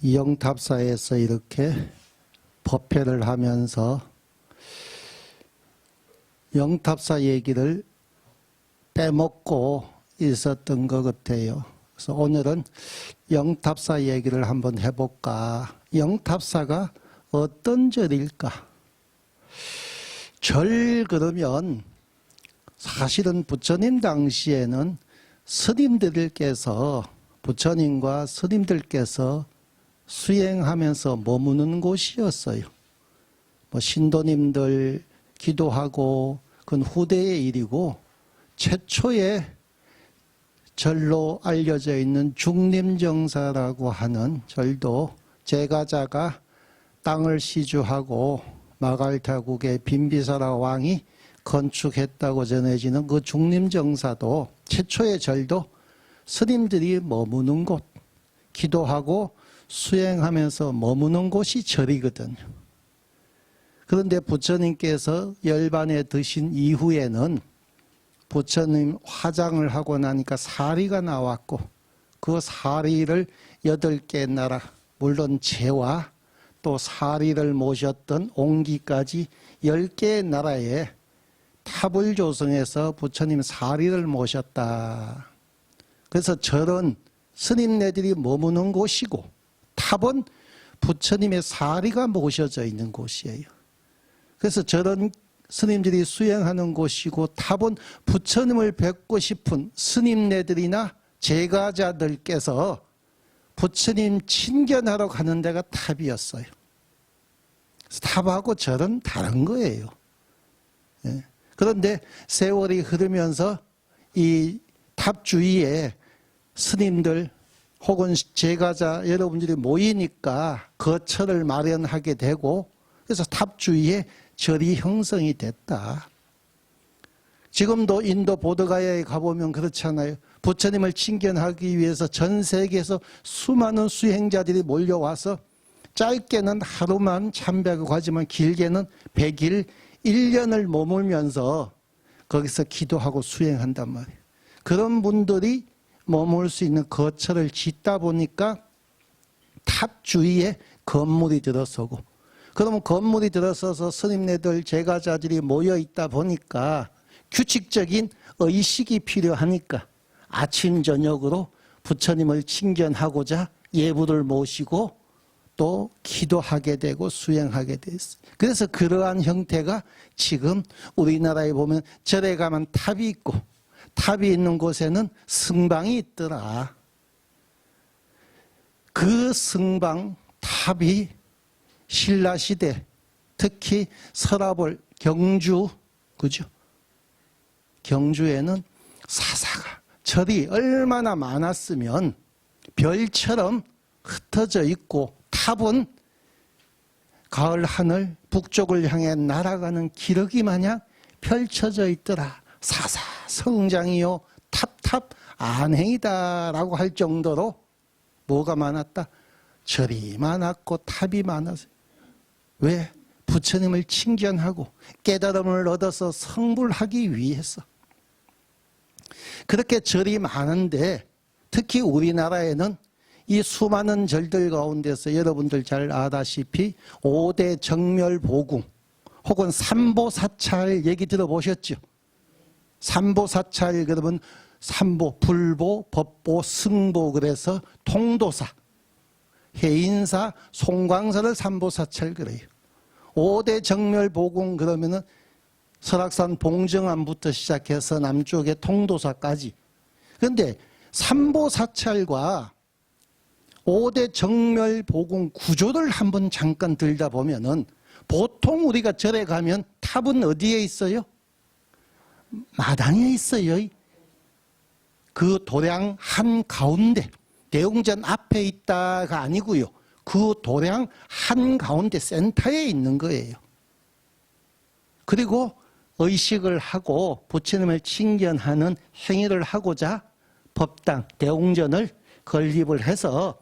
영탑사에서 이렇게 법회를 하면서 영탑사 얘기를 빼먹고 있었던 것 같아요. 그래서 오늘은 영탑사 얘기를 한번 해볼까. 영탑사가 어떤 절일까? 절 그러면 사실은 부처님 당시에는 스님들께서 부처님과 스님들께서 수행하면서 머무는 곳이었어요. 뭐 신도님들 기도하고 그건 후대의 일이고, 최초의 절로 알려져 있는 중림정사라고 하는 절도 제가자가 땅을 시주하고 마갈타국의 빈비사라 왕이 건축했다고 전해지는 그 중림정사도 최초의 절도 스님들이 머무는 곳, 기도하고 수행하면서 머무는 곳이 절이거든요. 그런데 부처님께서 열반에 드신 이후에는 부처님 화장을 하고 나니까 사리가 나왔고, 그 사리를 8개 나라, 물론 제와 또 사리를 모셨던 옹기까지 10개의 나라에 탑을 조성해서 부처님 사리를 모셨다. 그래서 절은 스님네들이 머무는 곳이고, 탑은 부처님의 사리가 모셔져 있는 곳이에요. 그래서 절은 스님들이 수행하는 곳이고, 탑은 부처님을 뵙고 싶은 스님네들이나 제가자들께서 부처님 친견하러 가는 데가 탑이었어요. 그래서 탑하고 절은 다른 거예요. 예. 그런데 세월이 흐르면서 이 탑 주위에 스님들 혹은 제가자 여러분들이 모이니까 거처를 마련하게 되고, 그래서 탑 주위에 절이 형성이 됐다. 지금도 인도 보드가야에 가보면 그렇잖아요. 부처님을 친견하기 위해서 전 세계에서 수많은 수행자들이 몰려와서 짧게는 하루만 참배하고 가지만 길게는 100일, 1년을 머물면서 거기서 기도하고 수행한단 말이에요. 그런 분들이 머물 수 있는 거처를 짓다 보니까 탑 주위에 건물이 들어서고, 그러면 건물이 들어서서 스님네들 제가자들이 모여 있다 보니까 규칙적인 의식이 필요하니까 아침 저녁으로 부처님을 친견하고자 예불을 모시고 또 기도하게 되고 수행하게 됐어요. 그래서 그러한 형태가 지금 우리나라에 보면 절에 가면 탑이 있고, 탑이 있는 곳에는 승방이 있더라. 그 승방 탑이 신라시대, 특히 서라벌 경주, 그죠? 경주에는 사사가, 절이 얼마나 많았으면 별처럼 흩어져 있고, 탑은 가을 하늘 북쪽을 향해 날아가는 기러기 마냥 펼쳐져 있더라. 사사 성장이요 탑탑 안행이다라고 할 정도로 뭐가 많았다? 절이 많았고 탑이 많았어요. 왜? 부처님을 친견하고 깨달음을 얻어서 성불하기 위해서. 그렇게 절이 많은데, 특히 우리나라에는 이 수많은 절들 가운데서 여러분들 잘 아다시피 5대 정멸보궁 혹은 삼보사찰 얘기 들어보셨죠? 삼보사찰 그러면 삼보, 불보, 법보, 승보, 그래서 통도사, 해인사, 송광사를 삼보사찰 그래요. 5대 정멸보궁 그러면은 설악산 봉정암부터 시작해서 남쪽의 통도사까지. 그런데 삼보사찰과 5대 정멸보궁 구조를 한번 잠깐 들다 보면은, 보통 우리가 절에 가면 탑은 어디에 있어요? 마당에 있어요. 그 도량 한가운데, 대웅전 앞에 있다가 아니고요. 그 도량 한가운데 센터에 있는 거예요. 그리고 의식을 하고 부처님을 친견하는 행위를 하고자 법당, 대웅전을 건립을 해서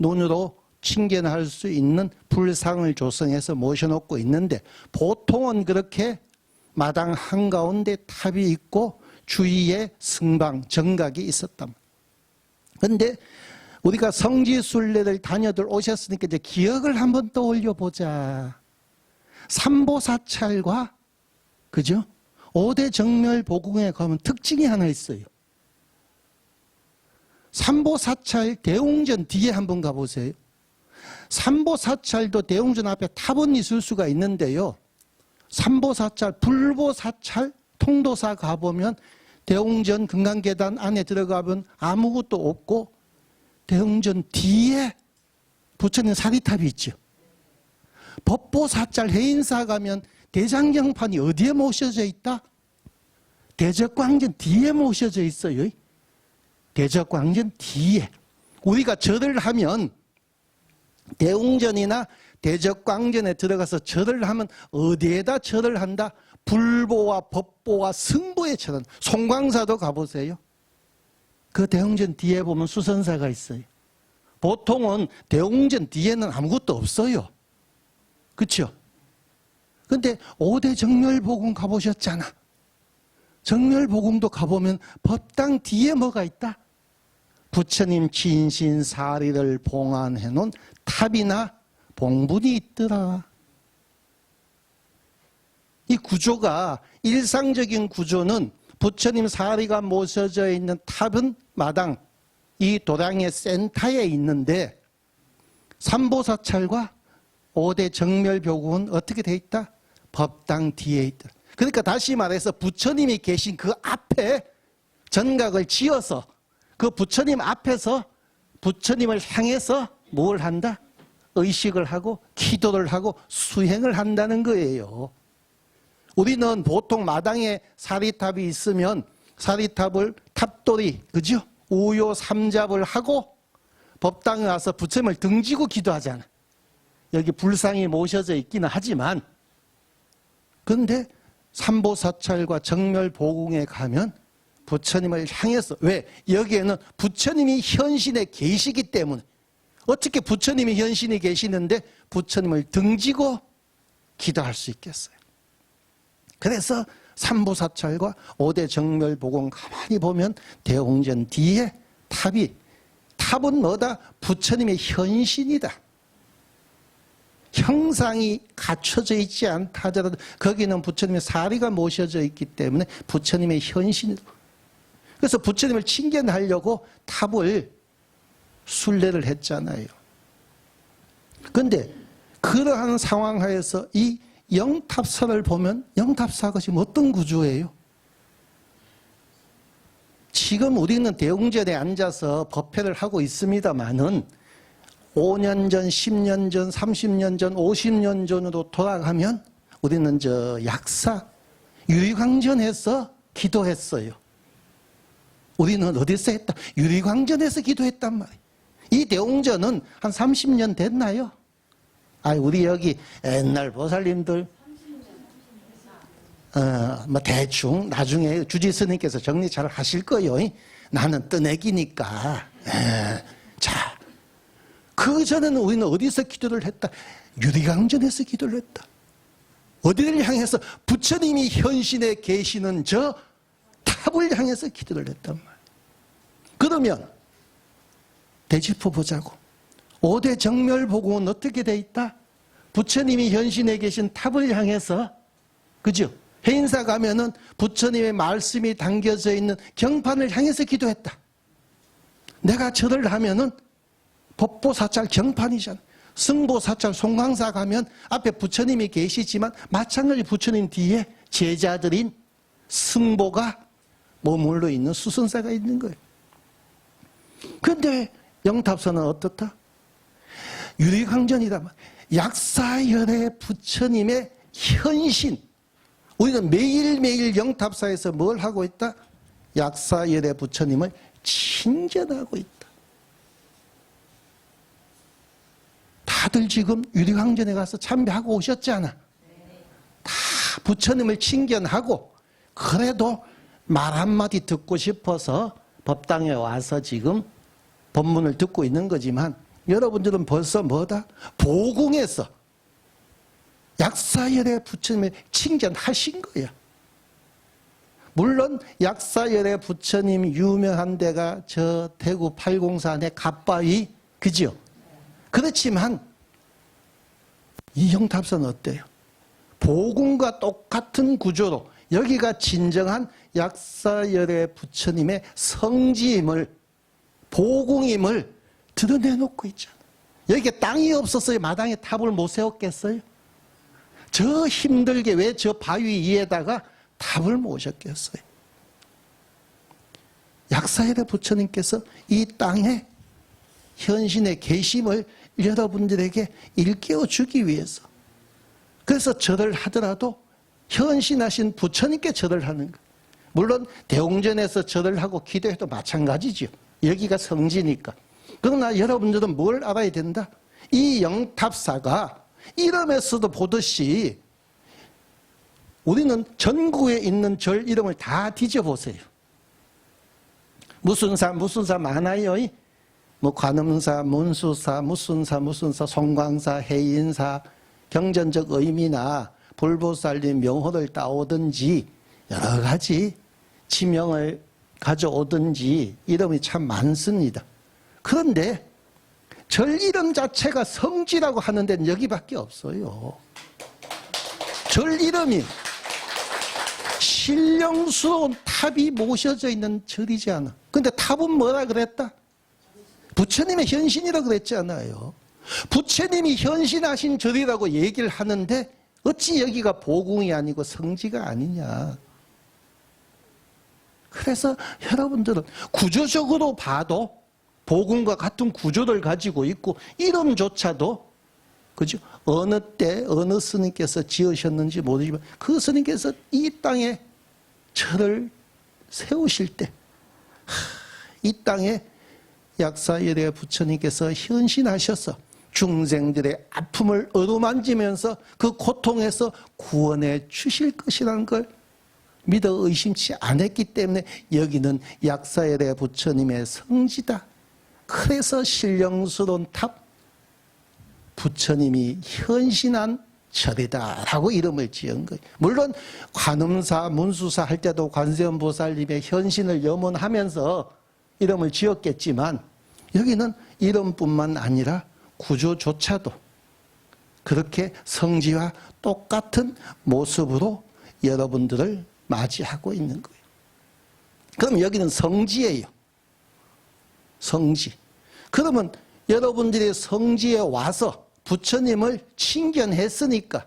눈으로 친견할 수 있는 불상을 조성해서 모셔놓고 있는데, 보통은 그렇게 마당 한가운데 탑이 있고 주위에 승방, 정각이 있었다. 그런데 우리가 성지순례를 다녀들 오셨으니까 이제 기억을 한번 떠올려 보자. 삼보사찰과 그죠? 5대 정멸복궁에 가면 특징이 하나 있어요. 삼보사찰 대웅전 뒤에 한번 가보세요. 삼보사찰도 대웅전 앞에 탑은 있을 수가 있는데요. 삼보사찰, 불보사찰, 통도사 가보면 대웅전 금강계단 안에 들어가면 아무것도 없고 대웅전 뒤에 부처님 사리탑이 있죠. 법보사찰 해인사 가면 대장경판이 어디에 모셔져 있다? 대적광전 뒤에 모셔져 있어요. 대적광전 뒤에. 우리가 절을 하면 대웅전이나 대적광전에 들어가서 절을 하면 어디에다 절을 한다? 불보와 법보와 승보에 절은. 송광사도 가보세요. 그 대웅전 뒤에 보면 수선사가 있어요. 보통은 대웅전 뒤에는 아무것도 없어요. 그렇죠? 근데 5대 정멸복궁 가보셨잖아. 정멸복궁도 가보면 법당 뒤에 뭐가 있다? 부처님 진신사리를 봉안해 놓은 탑이나 봉분이 있더라. 이 구조가, 일상적인 구조는 부처님 사리가 모셔져 있는 탑은 마당, 이 도량의 센터에 있는데 삼보사찰과 5대 정멸복궁은 어떻게 돼 있다? 법당 뒤에 있다. 그러니까 다시 말해서 부처님이 계신 그 앞에 전각을 지어서 그 부처님 앞에서 부처님을 향해서 뭘 한다? 의식을 하고 기도를 하고 수행을 한다는 거예요. 우리는 보통 마당에 사리탑이 있으면 사리탑을 탑돌이, 그죠? 우요 삼잡을 하고 법당에 와서 부처님을 등지고 기도하잖아. 여기 불상이 모셔져 있기는 하지만, 그런데 삼보사찰과 정멸복궁에 가면 부처님을 향해서, 왜? 여기에는 부처님이 현신에 계시기 때문에. 어떻게 부처님이 현신이 계시는데 부처님을 등지고 기도할 수 있겠어요? 그래서 삼보사찰과 5대 정멸복궁 가만히 보면 대웅전 뒤에 탑은 뭐다? 부처님의 현신이다. 형상이 갖춰져 있지 않다 하더라도 거기는 부처님의 사리가 모셔져 있기 때문에 부처님의 현신이다. 그래서 부처님을 칭견하려고 탑을 순례를 했잖아요. 그런데 그러한 상황 하에서 이 영탑사를 보면 영탑사가 지금 어떤 구조예요? 지금 우리는 대웅전에 앉아서 법회를 하고 있습니다마는 5년 전, 10년 전, 30년 전, 50년 전으로 돌아가면 우리는 약사, 유리광전에서 기도했어요. 우리는 어디서 했다? 유리광전에서 기도했단 말이에요. 이 대웅전은 한 30년 됐나요? 우리 여기 옛날 보살님들, 뭐 대충 나중에 주지스님께서 정리 잘 하실 거예요. 나는 뜨내기니까. 자, 그 전에는 우리는 어디서 기도를 했다? 유리광전에서 기도를 했다. 어디를 향해서? 부처님이 현신에 계시는 저 탑을 향해서 기도를 했단 말이에요. 그러면 되짚어 보자고. 5대 정멸복궁은 어떻게 돼 있다? 부처님이 현신에 계신 탑을 향해서, 그죠? 해인사 가면은 부처님의 말씀이 담겨져 있는 경판을 향해서 기도했다. 내가 절을 하면은 법보사찰 경판이잖아. 승보사찰 송광사 가면 앞에 부처님이 계시지만 마찬가지 부처님 뒤에 제자들인 승보가 머물러 있는 수선사가 있는 거예요. 그런데 영탑사는 어떻다? 유리광전이다. 약사열의 부처님의 현신. 우리는 매일매일 영탑사에서 뭘 하고 있다? 약사열의 부처님을 칭견하고 있다. 다들 지금 유리광전에 가서 참배하고 오셨잖아. 다 부처님을 칭견하고, 그래도 말 한마디 듣고 싶어서 법당에 와서 지금 법문을 듣고 있는 거지만, 여러분들은 벌써 뭐다? 보궁에서 약사열의 부처님을 칭견하신 거야. 물론 약사열의 부처님 유명한 데가 저 대구 804내 갓바위, 그죠? 그렇지만 이 영탑사는 어때요? 보궁과 똑같은 구조로 여기가 진정한 약사열의 부처님의 성지임을, 보궁임을 드러내놓고 있잖아요. 여기에 땅이 없었어요. 마당에 탑을 못 세웠겠어요? 저 힘들게 왜 저 바위 위에다가 탑을 모셨겠어요? 약사열의 부처님께서 이 땅에 현신의 계심을 여러분들에게 일깨워 주기 위해서, 그래서 절을 하더라도 현신하신 부처님께 절을 하는 거예요. 물론 대웅전에서 절을 하고 기도해도 마찬가지죠. 여기가 성지니까. 그러나 여러분들은 뭘 알아야 된다? 이 영탑사가 이름에서도 보듯이 우리는 전국에 있는 절 이름을 다 뒤져보세요. 무슨 사 많아요. 뭐 관음사, 문수사, 무슨 사, 송광사, 해인사, 경전적 의미나 불보살님 명호를 따오든지 여러 가지 지명을 가져오든지 이름이 참 많습니다. 그런데 절 이름 자체가 성지라고 하는 데는 여기밖에 없어요. 절 이름이 신령스러운 탑이 모셔져 있는 절이지 않아. 근데 탑은 뭐라 그랬다? 부처님의 현신이라고 그랬잖아요. 부처님이 현신하신 절이라고 얘기를 하는데 어찌 여기가 보궁이 아니고 성지가 아니냐. 그래서 여러분들은 구조적으로 봐도 보궁과 같은 구조를 가지고 있고 이름조차도, 그죠? 어느 때 어느 스님께서 지으셨는지 모르지만 그 스님께서 이 땅에 절을 세우실 때 이 땅에 약사열의 부처님께서 현신하셔서 중생들의 아픔을 어루만지면서 그 고통에서 구원해 주실 것이라는 걸 믿어 의심치 않았기 때문에 여기는 약사열의 부처님의 성지다. 그래서 신령스러운 탑, 부처님이 현신한 절이다라고 이름을 지은 거예요. 물론 관음사, 문수사 할 때도 관세음보살님의 현신을 염원하면서 이름을 지었겠지만 여기는 이름뿐만 아니라 구조조차도 그렇게 성지와 똑같은 모습으로 여러분들을 맞이하고 있는 거예요. 그럼 여기는 성지예요. 성지. 그러면 여러분들이 성지에 와서 부처님을 친견했으니까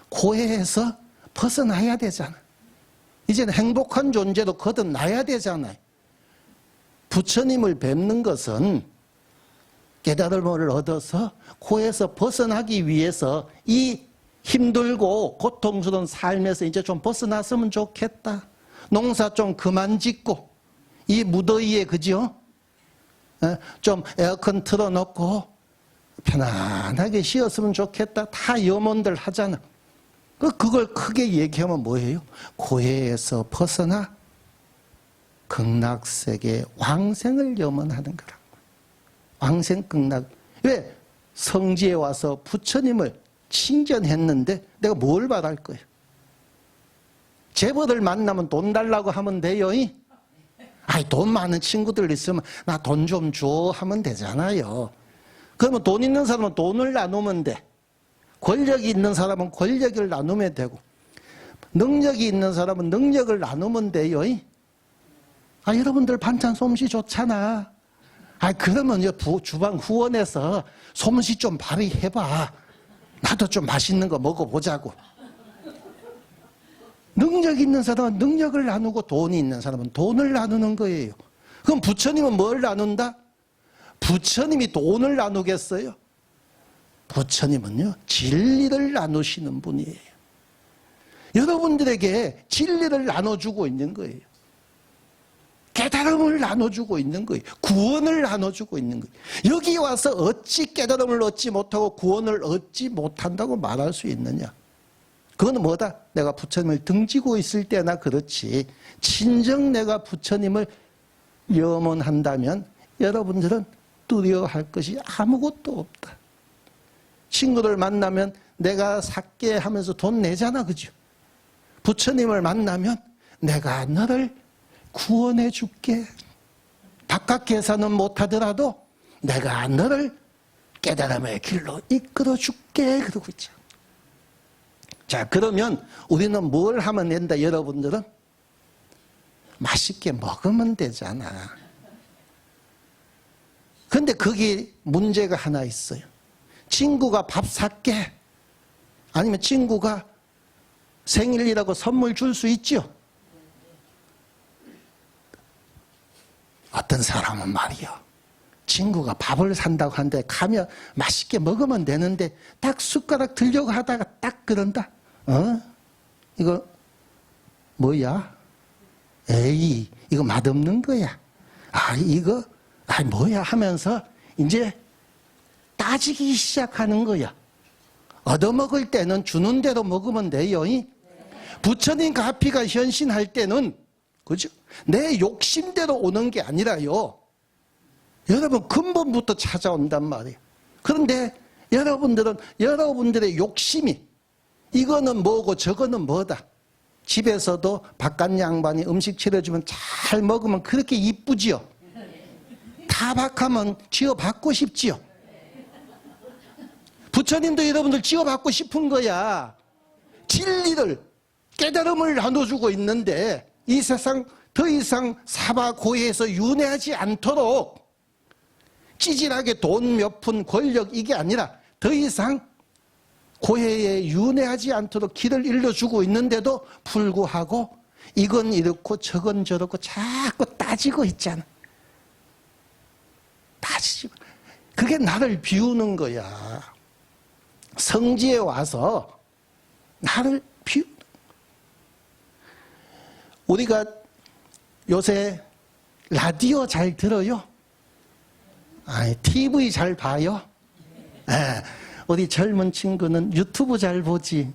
고해에서 벗어나야 되잖아. 이제는 행복한 존재로 거듭나야 되잖아요. 부처님을 뵙는 것은 깨달음을 얻어서 고해에서 벗어나기 위해서 이 힘들고 고통스러운 삶에서 이제 좀 벗어났으면 좋겠다. 농사 좀 그만 짓고 이 무더위에, 그죠? 좀 에어컨 틀어놓고 편안하게 쉬었으면 좋겠다. 다 염원들 하잖아. 그걸 크게 얘기하면 뭐예요? 고해에서 벗어나 극락세계 왕생을 염원하는 거라고. 왕생 극락. 왜? 성지에 와서 부처님을 친견했는데 내가 뭘 바랄 거예요? 재벌을 만나면 돈 달라고 하면 돼요? 아이, 돈 많은 친구들 있으면 나 돈 좀 줘 하면 되잖아요. 그러면 돈 있는 사람은 돈을 나누면 돼. 권력이 있는 사람은 권력을 나누면 되고 능력이 있는 사람은 능력을 나누면 돼요. 아, 여러분들 반찬 솜씨 좋잖아. 아, 그러면 주방 후원해서 솜씨 좀 발휘해봐. 나도 좀 맛있는 거 먹어보자고. 능력 있는 사람은 능력을 나누고 돈이 있는 사람은 돈을 나누는 거예요. 그럼 부처님은 뭘 나눈다? 부처님이 돈을 나누겠어요? 부처님은요, 진리를 나누시는 분이에요. 여러분들에게 진리를 나눠주고 있는 거예요. 깨달음을 나눠주고 있는 거예요. 구원을 나눠주고 있는 거예요. 여기 와서 어찌 깨달음을 얻지 못하고 구원을 얻지 못한다고 말할 수 있느냐? 그건 뭐다? 내가 부처님을 등지고 있을 때나 그렇지, 진정 내가 부처님을 염원한다면 여러분들은 두려워할 것이 아무것도 없다. 친구들 만나면 내가 살게 하면서 돈 내잖아, 그죠? 부처님을 만나면 내가 너를 구원해 줄게. 바깥에서는 못하더라도 내가 너를 깨달음의 길로 이끌어 줄게. 그러고 있죠. 자, 그러면 우리는 뭘 하면 된다, 여러분들은? 맛있게 먹으면 되잖아. 근데 거기 문제가 하나 있어요. 친구가 밥 살게. 아니면 친구가 생일이라고 선물 줄 수 있죠. 어떤 사람은 말이요, 친구가 밥을 산다고 하는데 가면 맛있게 먹으면 되는데 딱 숟가락 들려고 하다가 딱 그런다. 이거 뭐야? 에이, 이거 맛없는 거야. 이거 뭐야 하면서 이제 따지기 시작하는 거야. 얻어먹을 때는 주는 대로 먹으면 돼요. 부처님 가피가 현신할 때는, 그죠? 내 욕심대로 오는 게 아니라요, 여러분 근본부터 찾아온단 말이에요. 그런데 여러분들은 여러분들의 욕심이 이거는 뭐고 저거는 뭐다. 집에서도 바깥 양반이 음식 차려주면 잘 먹으면 그렇게 이쁘지요. 타박하면 지어받고 싶지요. 부처님도 여러분들 지어받고 싶은 거야. 진리를, 깨달음을 나눠주고 있는데 이 세상 더 이상 사바고해에서 윤회하지 않도록 찌질하게 돈 몇 푼 권력 이게 아니라 더 이상 고해에 윤회하지 않도록 길을 일러주고 있는데도 불구하고 이건 이렇고 저건 저렇고 자꾸 따지고 있잖아. 따지고. 그게 나를 비우는 거야. 성지에 와서 나를 비우. 우리가 요새 라디오 잘 들어요? TV 잘 봐요? 우리 젊은 친구는 유튜브 잘 보지?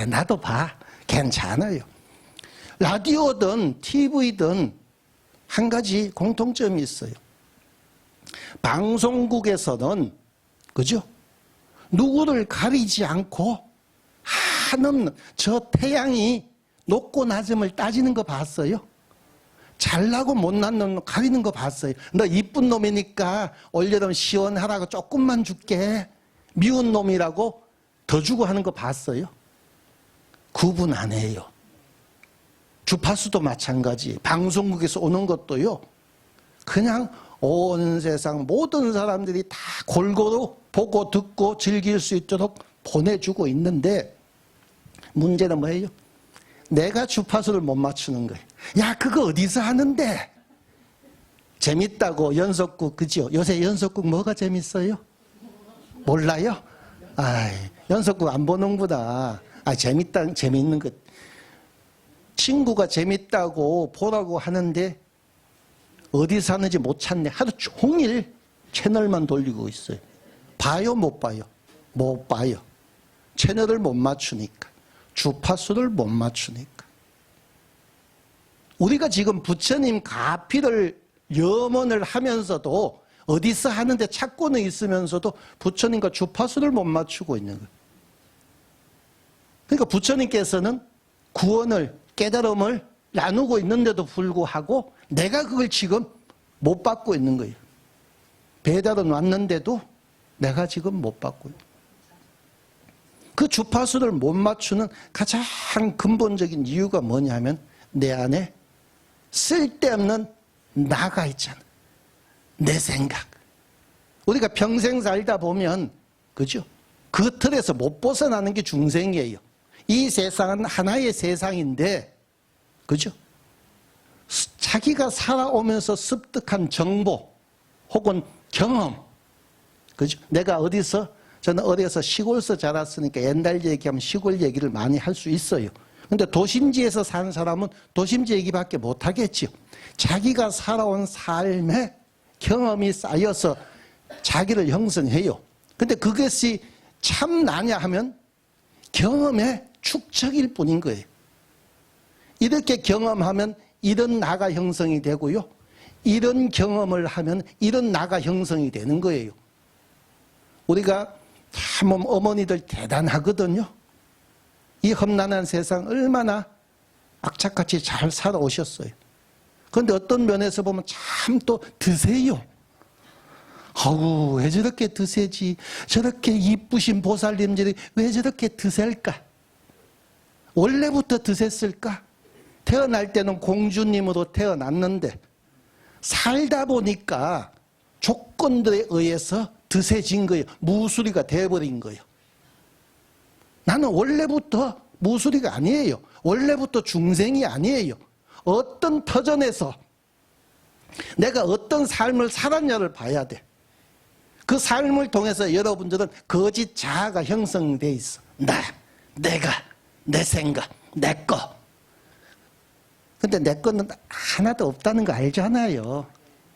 나도 봐. 괜찮아요. 라디오든 TV든 한 가지 공통점이 있어요. 방송국에서는, 그죠? 누구를 가리지 않고 한없는 저 태양이 높고 낮음을 따지는 거 봤어요? 잘나고 못난 놈 가리는 거 봤어요? 너 이쁜 놈이니까 올여름 시원하라고 조금만 줄게. 미운 놈이라고 더 주고 하는 거 봤어요? 구분 안 해요. 주파수도 마찬가지. 방송국에서 오는 것도요, 그냥 온 세상 모든 사람들이 다 골고루 보고 듣고 즐길 수 있도록 보내주고 있는데 문제는 뭐예요? 내가 주파수를 못 맞추는 거예요. 야, 그거 어디서 하는데? 재밌다고 연속극, 그죠? 요새 연속극 뭐가 재밌어요? 몰라요? 연속극 안 보는구나. 재밌는 것. 친구가 재밌다고 보라고 하는데 어디서 하는지 못 찾네. 하루 종일 채널만 돌리고 있어요. 봐요, 못 봐요? 못 봐요. 채널을 못 맞추니까. 주파수를 못 맞추니까. 우리가 지금 부처님 가피를 염원을 하면서도 어디서 하는데 찾고는 있으면서도 부처님과 주파수를 못 맞추고 있는 거예요. 그러니까 부처님께서는 구원을, 깨달음을 나누고 있는데도 불구하고 내가 그걸 지금 못 받고 있는 거예요. 배달은 왔는데도 내가 지금 못 받고 있는 거예요. 그 주파수를 못 맞추는 가장 근본적인 이유가 뭐냐면 내 안에 쓸데없는 나가 있잖아. 내 생각. 우리가 평생 살다 보면, 그죠? 그 틀에서 못 벗어나는 게 중생이에요. 이 세상은 하나의 세상인데, 그죠? 자기가 살아오면서 습득한 정보 혹은 경험, 그죠? 내가 저는 어려서 시골에서 자랐으니까 옛날 얘기하면 시골 얘기를 많이 할 수 있어요. 근데 도심지에서 사는 사람은 도심지 얘기밖에 못 하겠죠. 자기가 살아온 삶의 경험이 쌓여서 자기를 형성해요. 근데 그것이 참나냐 하면 경험의 축적일 뿐인 거예요. 이렇게 경험하면 이런 나가 형성이 되고요. 이런 경험을 하면 이런 나가 형성이 되는 거예요. 우리가 참 어머니들 대단하거든요. 이 험난한 세상 얼마나 악착같이 잘 살아오셨어요. 그런데 어떤 면에서 보면 참 또 드세요. 아우, 왜 저렇게 드세지? 저렇게 이쁘신 보살님들이 왜 저렇게 드셀까? 원래부터 드셌을까? 태어날 때는 공주님으로 태어났는데 살다 보니까 조건들에 의해서 드세진 거예요. 무수리가 돼버린 거예요. 나는 원래부터 무수리가 아니에요. 원래부터 중생이 아니에요. 어떤 터전에서 내가 어떤 삶을 살았냐를 봐야 돼. 그 삶을 통해서 여러분들은 거짓 자아가 형성돼 있어. 내가, 내 생각, 내 거. 근데 내 거는 하나도 없다는 거 알잖아요.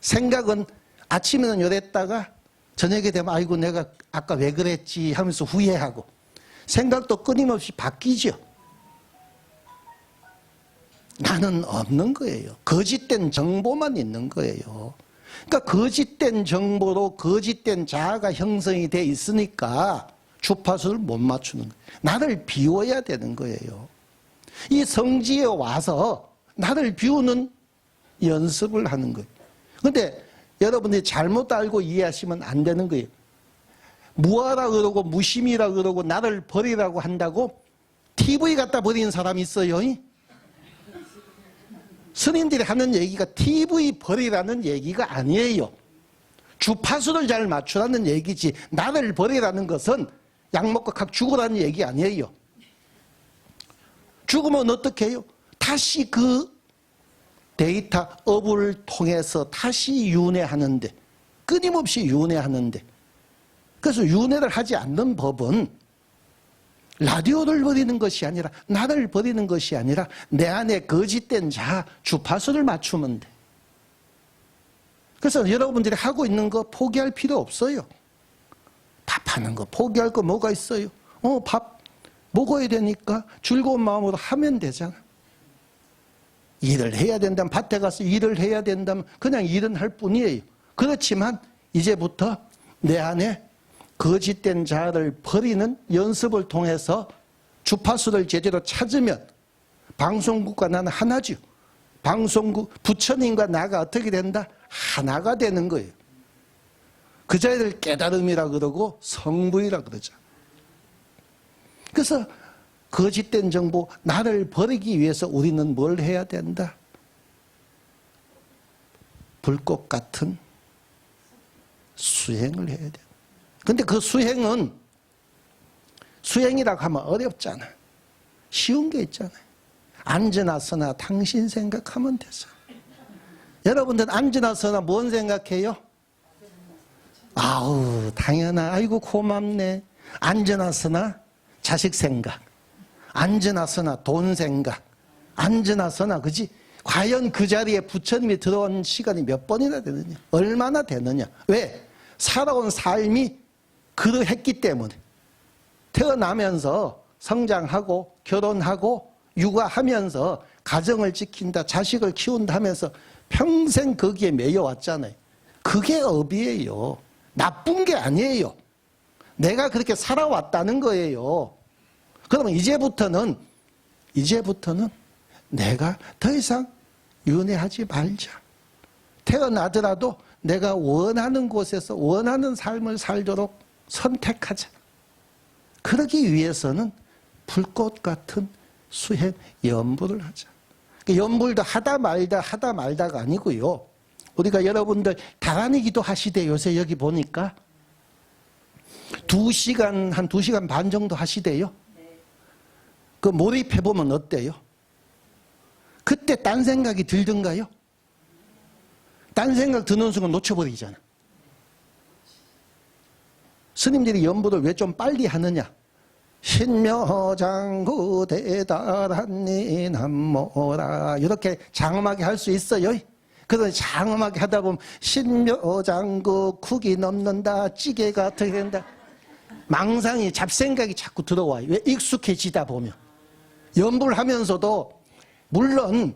생각은 아침에는 요랬다가 저녁에 되면 아이고 내가 아까 왜 그랬지 하면서 후회하고, 생각도 끊임없이 바뀌죠. 나는 없는 거예요. 거짓된 정보만 있는 거예요. 그러니까 거짓된 정보로 거짓된 자아가 형성이 돼 있으니까 주파수를 못 맞추는 거예요. 나를 비워야 되는 거예요. 이 성지에 와서 나를 비우는 연습을 하는 거예요. 그런데 여러분들이 잘못 알고 이해하시면 안 되는 거예요. 무아라 그러고 무심이라 그러고 나를 버리라고 한다고 TV 갖다 버리는 사람이 있어요. 스님들이 하는 얘기가 TV 버리라는 얘기가 아니에요. 주파수를 잘 맞추라는 얘기지, 나를 버리라는 것은 약 먹고 각 죽으라는 얘기 아니에요. 죽으면 어떻게 해요? 다시 그 데이터 업을 통해서 다시 윤회하는데, 끊임없이 윤회하는데, 그래서 윤회를 하지 않는 법은 라디오를 버리는 것이 아니라, 나를 버리는 것이 아니라 내 안에 거짓된 자아, 주파수를 맞추면 돼. 그래서 여러분들이 하고 있는 거 포기할 필요 없어요. 밥하는 거 포기할 거 뭐가 있어요? 밥 먹어야 되니까 즐거운 마음으로 하면 되잖아. 일을 해야 된다면, 밭에 가서 일을 해야 된다면 그냥 일은 할 뿐이에요. 그렇지만 이제부터 내 안에 거짓된 자아를 버리는 연습을 통해서 주파수를 제대로 찾으면 방송국과 나는 하나죠. 방송국, 부처님과 나가 어떻게 된다? 하나가 되는 거예요. 그 자리를 깨달음이라 그러고 성부이라 그러죠. 그래서 거짓된 정보, 나를 버리기 위해서 우리는 뭘 해야 된다? 불꽃 같은 수행을 해야 돼. 근데 그 수행은, 수행이라고 하면 어렵잖아. 쉬운 게 있잖아요. 앉으나 서나 당신 생각하면 되죠. 여러분들 앉으나 서나 뭔 생각해요? 아우, 당연하. 아이고 고맙네. 앉으나 서나 자식 생각, 앉으나 서나 돈 생각, 앉으나 서나, 그지? 과연 그 자리에 부처님이 들어온 시간이 몇 번이나 되느냐? 얼마나 되느냐? 왜? 살아온 삶이 그러했기 때문에. 태어나면서 성장하고 결혼하고 육아하면서 가정을 지킨다, 자식을 키운다 하면서 평생 거기에 매여왔잖아요. 그게 업이에요. 나쁜 게 아니에요. 내가 그렇게 살아왔다는 거예요. 그러면 이제부터는 내가 더 이상 윤회하지 말자. 태어나더라도 내가 원하는 곳에서 원하는 삶을 살도록 선택하자. 그러기 위해서는 불꽃 같은 수행, 연불을 하자. 연불도 하다 말다가 아니고요. 우리가 여러분들 다란이기도 하시대. 요새 여기 보니까 2시간, 한 2시간 반 정도 하시대요. 그 몰입해보면 어때요? 그때 딴 생각이 들던가요? 딴 생각 드는 순간 놓쳐버리잖아. 스님들이 연불을 왜 좀 빨리 하느냐? 신묘장구 대단하니 남모라, 이렇게 장엄하게 할 수 있어요. 그래서 장엄하게 하다 보면 신묘장구 국이 넘는다, 찌개가 어떻게 된다, 망상이, 잡생각이 자꾸 들어와요. 왜? 익숙해지다 보면. 연불하면서도 물론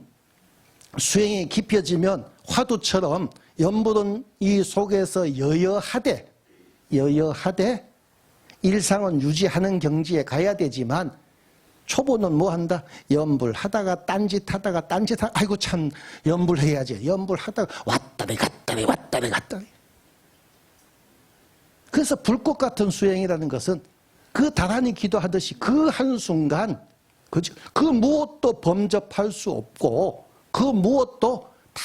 수행이 깊어지면 화두처럼 연불은 이 속에서 여여하되 일상은 유지하는 경지에 가야 되지만 초보는 뭐 한다? 염불하다가 딴짓하다가 딴짓하다가 아이고 참 염불해야지. 염불하다가 왔다리 갔다리 왔다리 갔다리. 그래서 불꽃 같은 수행이라는 것은 그 다란히 기도하듯이 그 한순간 그죠? 그 무엇도 범접할 수 없고 그 무엇도 다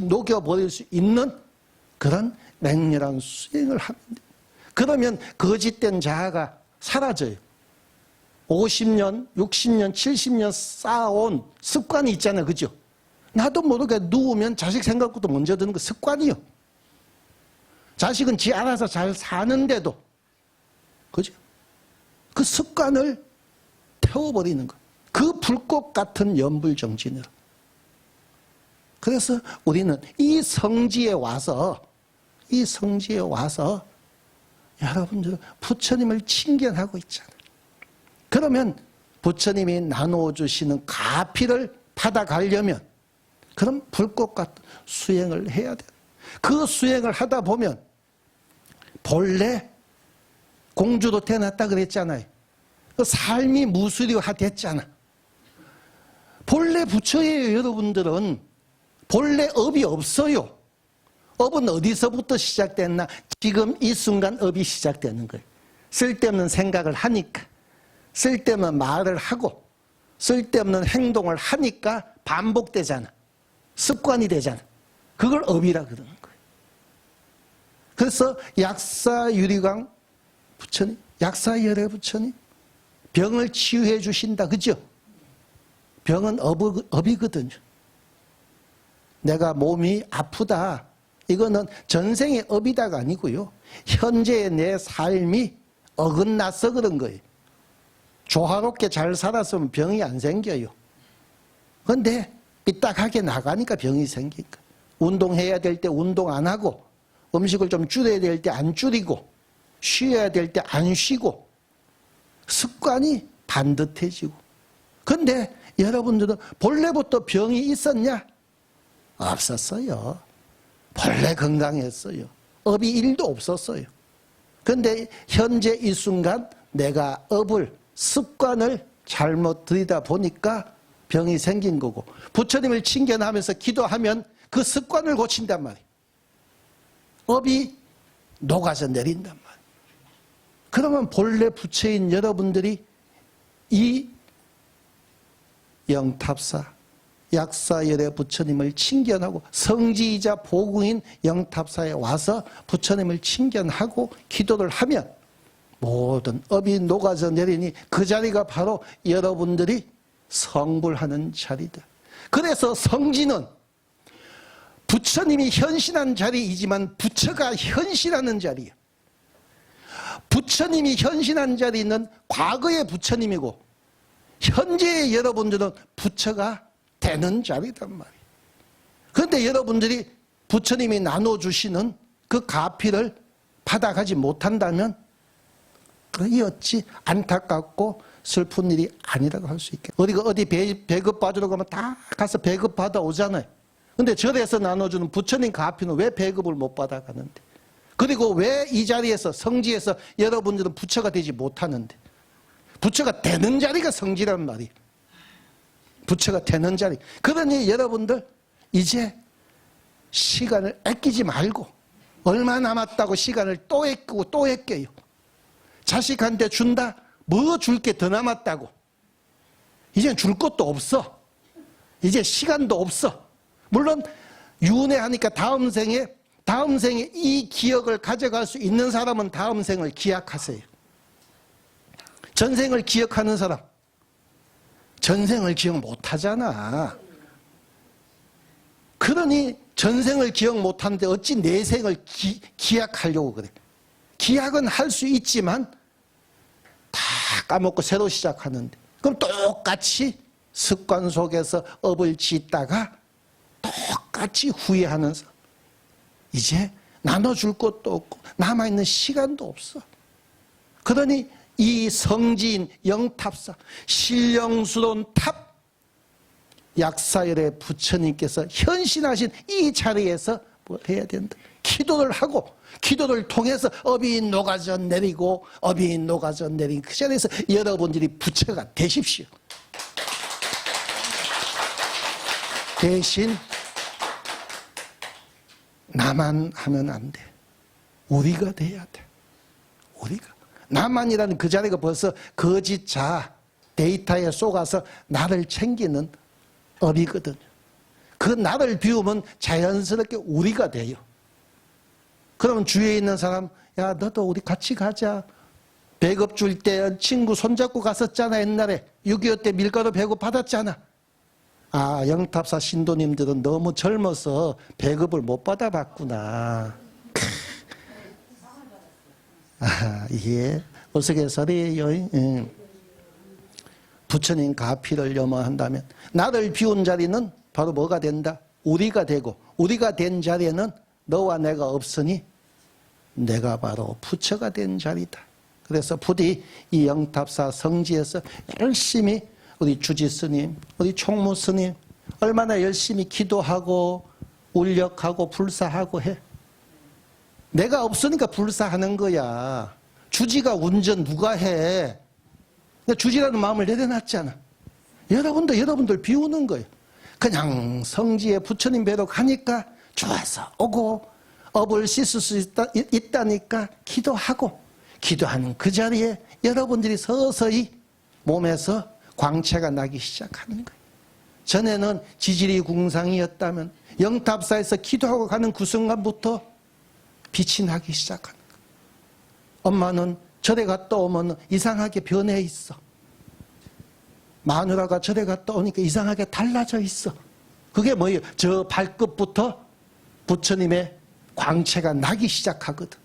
녹여버릴 수 있는 그런 맹렬한 수행을 하면 돼요. 그러면 거짓된 자아가 사라져요. 50년, 60년, 70년 쌓아온 습관이 있잖아요. 그죠? 나도 모르게 누우면 자식 생각부터 먼저 드는 거 습관이요. 자식은 지 알아서 잘 사는데도 그죠? 그 습관을 태워버리는 거. 그 불꽃 같은 염불정진으로. 그래서 우리는 이 성지에 와서 여러분들 부처님을 친견하고 있잖아요. 그러면 부처님이 나누어주시는 가피를 받아가려면 그럼 불꽃 같은 수행을 해야 돼요. 그 수행을 하다 보면 본래 공주도 태어났다 그랬잖아요. 그 삶이 무수리화 됐잖아. 본래 부처예요. 여러분들은 본래 업이 없어요. 업은 어디서부터 시작됐나? 지금 이 순간 업이 시작되는 거예요. 쓸데없는 생각을 하니까, 쓸데없는 말을 하고, 쓸데없는 행동을 하니까 반복되잖아. 습관이 되잖아. 그걸 업이라 그러는 거예요. 그래서 약사유리광 부처님, 약사열애 부처님 병을 치유해 주신다. 그죠? 병은 업이거든요. 내가 몸이 아프다. 이거는 전생의 업이다가 아니고요. 현재의 내 삶이 어긋나서 그런 거예요. 조화롭게 잘 살았으면 병이 안 생겨요. 그런데 삐딱하게 나가니까 병이 생기니까. 운동해야 될 때 운동 안 하고, 음식을 좀 줄여야 될 때 안 줄이고, 쉬어야 될 때 안 쉬고, 습관이 반듯해지고. 그런데 여러분들은 본래부터 병이 있었냐? 없었어요. 본래 건강했어요. 업이 1도 없었어요. 그런데 현재 이 순간 내가 업을, 습관을 잘못 들이다 보니까 병이 생긴 거고, 부처님을 칭견하면서 기도하면 그 습관을 고친단 말이에요. 업이 녹아서 내린단 말이에요. 그러면 본래 부처인 여러분들이 이 영탑사, 약사열애 부처님을 칭견하고 성지이자 보궁인 영탑사에 와서 부처님을 칭견하고 기도를 하면 모든 업이 녹아서 내리니 그 자리가 바로 여러분들이 성불하는 자리다. 그래서 성지는 부처님이 현신한 자리이지만 부처가 현신하는 자리예요. 부처님이 현신한 자리는 과거의 부처님이고 현재의 여러분들은 부처가 되는 자리단 말이에요. 그런데 여러분들이 부처님이 나눠주시는 그 가피를 받아가지 못한다면 그게 어찌 안타깝고 슬픈 일이 아니라고 할 수 있겠어요. 우리가 어디 배급 받으러 가면 다 가서 배급 받아 오잖아요. 근데 절에서 나눠주는 부처님 가피는 왜 배급을 못 받아가는데? 그리고 왜 이 자리에서 성지에서 여러분들은 부처가 되지 못하는데? 부처가 되는 자리가 성지란 말이에요. 부처가 되는 자리. 그러니 여러분들 이제 시간을 아끼지 말고 얼마 남았다고 시간을 또 아끼고 또 아껴요. 자식한테 준다? 뭐 줄 게 더 남았다고. 이젠 줄 것도 없어. 이제 시간도 없어. 물론 윤회하니까 다음 생에 이 기억을 가져갈 수 있는 사람은 다음 생을 기약하세요. 전생을 기억하는 사람 전생을 기억 못하잖아. 그러니 전생을 기억 못하는데 어찌 내생을 기약하려고 그래. 기약은 할 수 있지만 다 까먹고 새로 시작하는데 그럼 똑같이 습관 속에서 업을 짓다가 똑같이 후회하는 사람. 이제 나눠줄 것도 없고 남아있는 시간도 없어. 그러니 이 성지인 영탑사 신령스러운 탑 약사열의 부처님께서 현신하신 이 자리에서 뭘 해야 된다. 기도를 하고 기도를 통해서 업이 녹아져 내리고 업이 녹아져 내린 그 자리에서 여러분들이 부처가 되십시오. 대신 나만 하면 안 돼. 우리가 돼야 돼. 우리가. 나만이라는 그 자리가 벌써 거짓 자 데이터에 쏘가서 나를 챙기는 업이거든요. 그 나를 비우면 자연스럽게 우리가 돼요. 그러면 주위에 있는 사람, 야, 너도 우리 같이 가자. 배급 줄 때 친구 손잡고 갔었잖아, 옛날에. 6.25 때 밀가루 배급 받았잖아. 아, 영탑사 신도님들은 너무 젊어서 배급을 못 받아봤구나. 아, 이게 어색해서리요. 부처님 가피를 염원한다면 나를 비운 자리는 바로 뭐가 된다? 우리가 되고 우리가 된 자리에는 너와 내가 없으니 내가 바로 부처가 된 자리다. 그래서 부디 이 영탑사 성지에서 열심히 우리 주지스님, 우리 총무스님 얼마나 열심히 기도하고 울력하고 불사하고 해. 내가 없으니까 불사하는 거야. 주지가 운전 누가 해? 주지라는 마음을 내려놨잖아. 여러분도 여러분들 비우는 거예요. 그냥 성지에 부처님 뵈러 가니까 좋아서 오고 업을 씻을 수 있다니까 기도하고 기도하는 그 자리에 여러분들이 서서히 몸에서 광채가 나기 시작하는 거예요. 전에는 지질이 궁상이었다면 영탑사에서 기도하고 가는 그 순간부터 빛이 나기 시작하는 거예요. 엄마는 절에 갔다 오면 이상하게 변해 있어. 마누라가 절에 갔다 오니까 이상하게 달라져 있어. 그게 뭐예요? 저 발끝부터 부처님의 광채가 나기 시작하거든.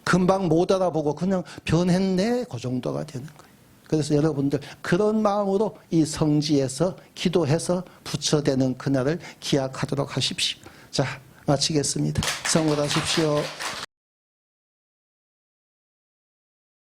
금방 못 알아보고 그냥 변했네, 그 정도가 되는 거예요. 그래서 여러분들 그런 마음으로 이 성지에서 기도해서 부처되는 그날을 기약하도록 하십시오. 자, 마치겠습니다. 성불하십시오.